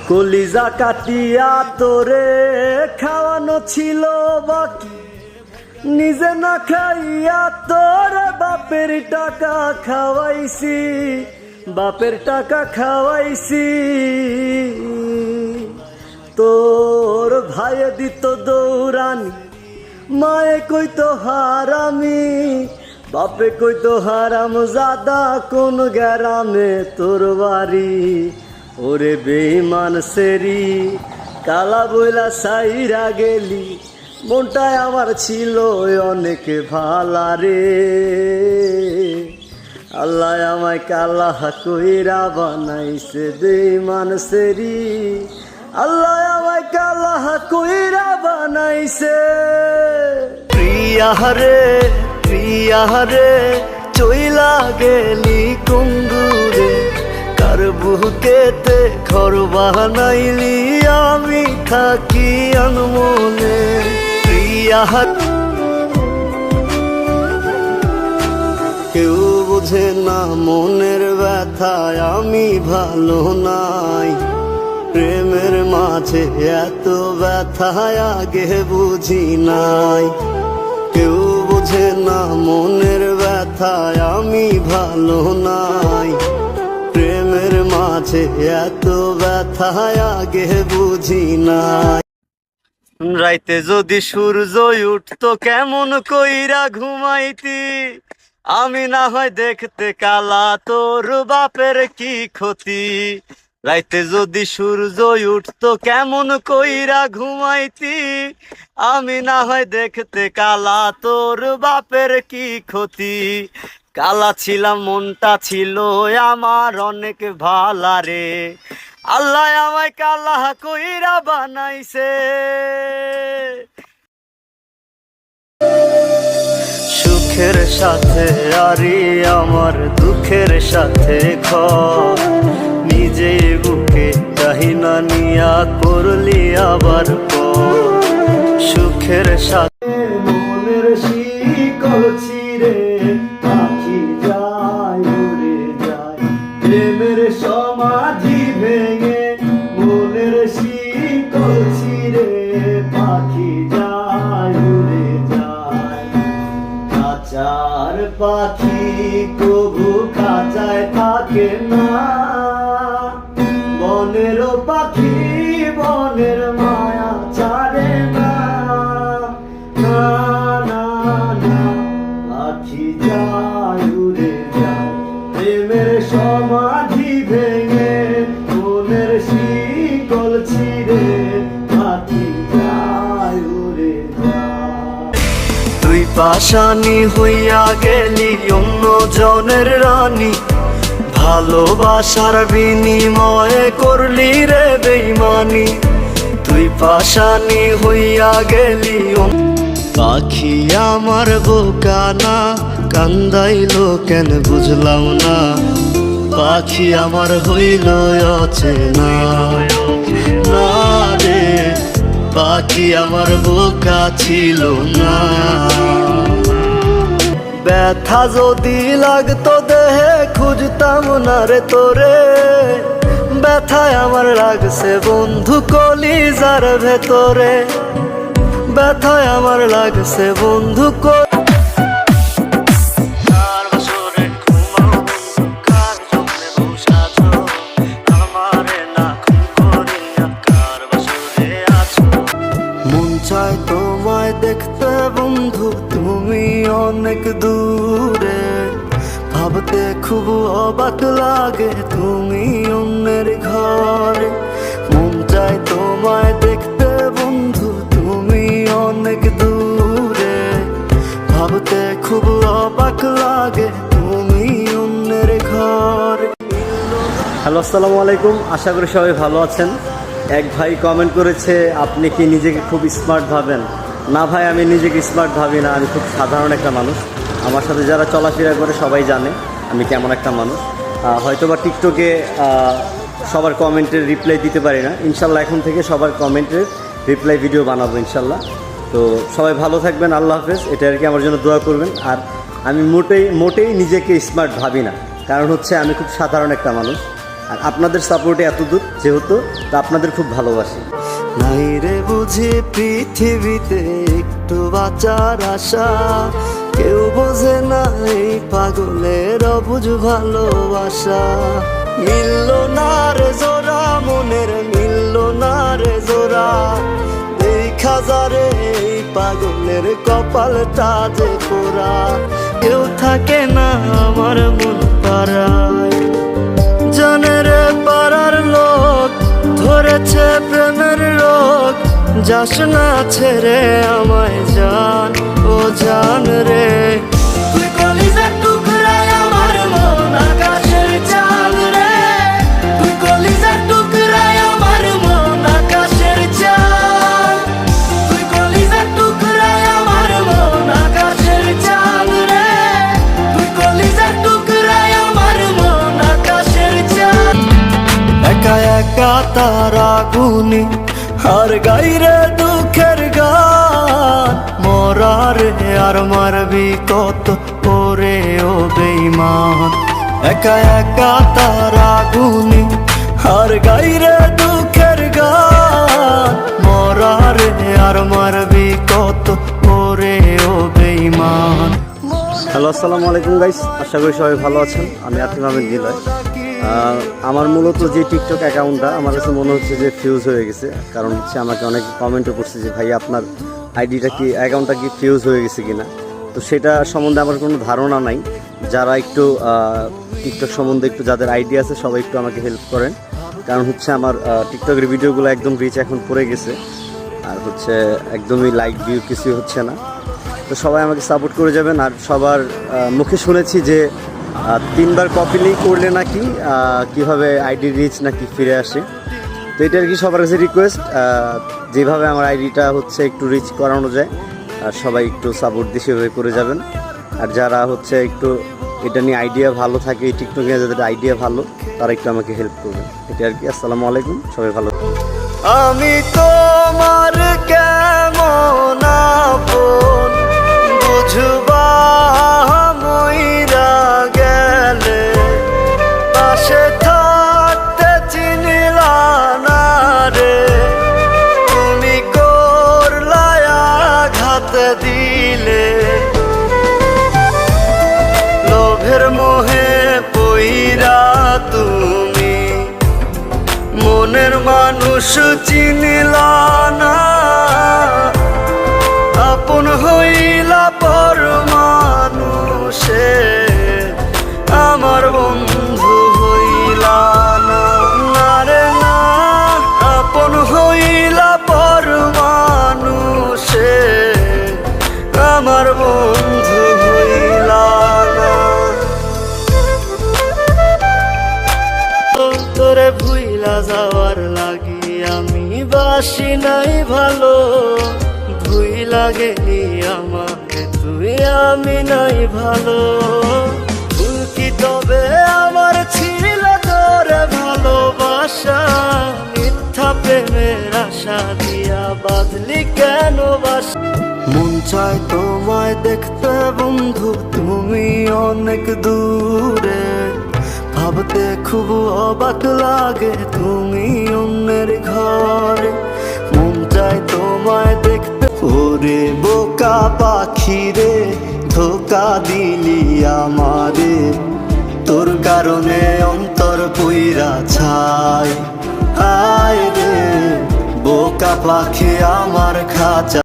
কলিজা কাটিয়া তোরে খাওয়ানো ছিল বাকি, নিজে না খাইয়া তোর বাপের টাকা খাওয়াইছি, বাপের টাকা খাওয়াইছি। তোর ভাইয়ে দিত দৌড়ানি, মায়ে কইতো হারামি, বাপে কইতো হারাম জাদা কোন গ্রামে তোর বাড়ি। ওরে বেঈমান সেরি কালা বইলা সাইরা গেলি, মনটায় আমার ছিল অনেক ভালা রে। আল্লাহ আমায় কালা কইরা বানাইছে বেঈমান সেরি, আল্লাহ আমায় কালা কইরা বানাইছে। প্রিয়া রে প্রিয়া রে চইলা গেলি কুঙ্গুরে, কার বুকেতে ঘর বানাইলি আমি থাকি আনমনে। প্রিয়া কেউ বোঝে না মনের ব্যথায় আমি ভালো নাই, প্রেমের মাঝে এত ব্যথায় আগে বুঝি নাই। কেউ বোঝে না মনের ব্যথায় আমি ভালো নাই, প্রেমের মাঝে এত ব্যথায় আগে বুঝি নাই। রাইতে যদি সূর্য উঠতো কেমন কইরা ঘুমাইতি, আমি না হয় দেখতে কালা তোর বাপের কি ক্ষতি। রাইতে যদি সূর্য উঠতো কেমন কইরা ঘুমাইতি, আমি না হয় দেখতে কালা তোর বাপের কি ক্ষতি। কালা ছিলাম মনটা ছিল আমার অনেক ভালা রে, আল্লাহ আমায় কালা কইরা বানাইছে। সুখের সাথে আরি আমার দুঃখের সাথে ঘর, নিজে বুকে কাহিনা নিয়া করলি আবার পর। সুখের সাথে মনের শিকল ছিঁড়ে পাখি যায় উড়ে যায়, প্রেমের সমাধি ভেঙে মনের শিকল ছিঁড়ে পাখি যায় উড়ে যায়। খাঁচার পাখি কবু খাঁচায় থাকে না, বনের পাখি বনের মায়া ছাড়ে না। না না না পাখি যায় উড়ে যায়, প্রেমের সমাধি ভেঙে মনের শিকল ছিঁড়ে পাখি যায় উড়ে যায়। তুই পাশানি হইয়া গেলি অন্য জনের রানী, ভালোবাসার বিনিময়ে করলি রে বেঈমানি। তুই পাশানি হইয়া গেলি পাখি আমার বোকা না, কান্দাইলো কেন বুঝলাম না। পাখি আমার হইল অচেনা না রে, পাখি আমার বোকা ছিল না। ব্যথা যদি লাগতো দেহে খুঁজতাম না রে তোরে, ব্যথায় আমার লাগছে বন্ধু কলিজার ভেতরে, ব্যথায় আমার লাগছে বন্ধু মন চায় তোমায় দেখতে বন্ধু তুমি অনেক দূরে, ভাবতে খুব অবাক লাগে তুমি অন্যের ঘরে। মন চায় তোমায় দেখতে বন্ধু তুমি অনেক দূরে, ভাবতে খুব অবাক লাগে তুমি অন্যের ঘরে। হ্যালো আসসালামু আলাইকুম, আশা করি সবাই ভালো আছেন। এক ভাই কমেন্ট করেছে আপনি কি নিজেকে খুব স্মার্ট ভাবেন? না ভাই, আমি নিজেকে স্মার্ট ভাবি না, আমি খুব সাধারণ একটা মানুষ। আমার সাথে যারা চলাফেরা করে সবাই জানে আমি কেমন একটা মানুষ। হয়তোবা টিকটকে সবার কমেন্টের রিপ্লাই দিতে পারি না, ইনশাল্লাহ এখন থেকে সবার কমেন্টের রিপ্লাই ভিডিও বানাবো ইনশাল্লাহ। তো সবাই ভালো থাকবেন, আল্লাহ হাফেজ। এটা আর কি আমার জন্য দোয়া করবেন। আর আমি মোটেই নিজেকে স্মার্ট ভাবি না, কারণ হচ্ছে আমি খুব সাধারণ একটা মানুষ। আর আপনাদের সাপোর্টে এত দূর যেহেতু তা আপনাদের খুব ভালোবাসি। নাই রে বুঝি পৃথিবীতে একটু বাঁচার আশা, কেউ বোঝে না এই পাগলের অবুঝ ভালোবাসা। মিলল না রে জোড়া মনের, মিলল না রে জোড়া, দেখা যারে এই পাগলের কপালটা যে পোড়া। কেউ থাকে না আমার মন পাড়ায়, জানে রে পাড়ার লোক ধরেছে প্রেমের রোগ। যাস না ছেড়ে আমায় জান, ও জান রে। তুই কলিজার টুকরায় আমার মন আকাশের চাঁদ রে, তুই কলিজার টুকরায় আমার মন আকাশের চাঁদ, তুই কলিজার টুকরায় আমার মন আকাশের চাঁদ রে, তুই কলিজার টুকরায় আমার মন আকাশের চাঁদ। একা একা তারা গুনি আর গাইরে দুঃখের গান, মরারে আর মারবি কত ওরে ও বেঈমান। একা একা তারা গুনি আর গাইরে দুঃখের গান, মরারে আর মারবি কত ওরে ও বেঈমান। হ্যালো, আসসালামু আলাইকুম গাইস, আশা করি সবাই ভালো আছেন। আমি আতিফ আহমেদ নিলয়। আমার মূলত যে টিকটক অ্যাকাউন্টটা আমার কাছে মনে হচ্ছে যে ফিউজ হয়ে গেছে, কারণ হচ্ছে আমাকে অনেক কমেন্টও করছে যে ভাই আপনার আইডিটা কি, অ্যাকাউন্টটা কি ফিউজ হয়ে গেছে কিনা। তো সেটা সম্বন্ধে আমার কোনো ধারণা নাই। যারা একটু টিকটক সম্বন্ধে একটু যাদের আইডিয়া আছে সবাই একটু আমাকে হেল্প করেন, কারণ হচ্ছে আমার টিকটকের ভিডিওগুলো একদম রিচ এখন পড়ে গেছে, আর হচ্ছে একদমই লাইক ভিউ কিছুই হচ্ছে না। তো সবাই আমাকে সাপোর্ট করে যাবেন। আর সবার মুখে শুনেছি যে 3 বার কপি লিঙ্ক করলে নাকি কীভাবে আইডি রিচ নাকি ফিরে আসে। তো এটা আর কি সবার কাছে রিকোয়েস্ট, যেভাবে আমার আইডিটা হচ্ছে একটু রিচ করানো যায় আর সবাই একটু সাপোর্ট দিয়ে সেভাবে করে যাবেন। আর যারা হচ্ছে একটু এটা নিয়ে আইডিয়া ভালো থাকে, এই টিকটক নিয়ে যাদের আইডিয়া ভালো তারা একটু আমাকে হেল্প করবেন। এটা আর কি। আসসালামু আলাইকুম, সবাই ভালো। আমি তোমার কেমন আপন বুঝবা মইরা গেলে, পাশে থাকতে চিনিলা না রে, তুমি করলাই আঘাত দিলে। লোভের মোহে পইরা তুমি মনের মানুষ চিনিলা না, আপন হইলা পর মানুষে আমার বন্ধু হইলা না। না রে না, আপন হইলা পর মানুষে আমার বন্ধু হইলা না। তোরে ভুইলা যাওয়ার লাগি আমি বাসি নাই ভালো, ভুইলা গেলি আমাকে তুই আমি নাই ভালো। ভুল কি তবে আমার ছিল তোরে ভালোবাসা, মিথ্যা প্রেমের আশা দিয়া বাদলি কেন বাসা। মন চায় তোমায় দেখতে বন্ধু, তুমি অনেক দূরে, ভাবতে খুব অবাক লাগে তুমি অন্যের ঘরে। মন চায় তোমায় দেখতে, ওরে বোকা পাখি রে ধোকা দিলি আমারে, তোর কারণে অন্তর পুইরা ছাই। আয় রে বোকা পাখি আমার খাঁচা।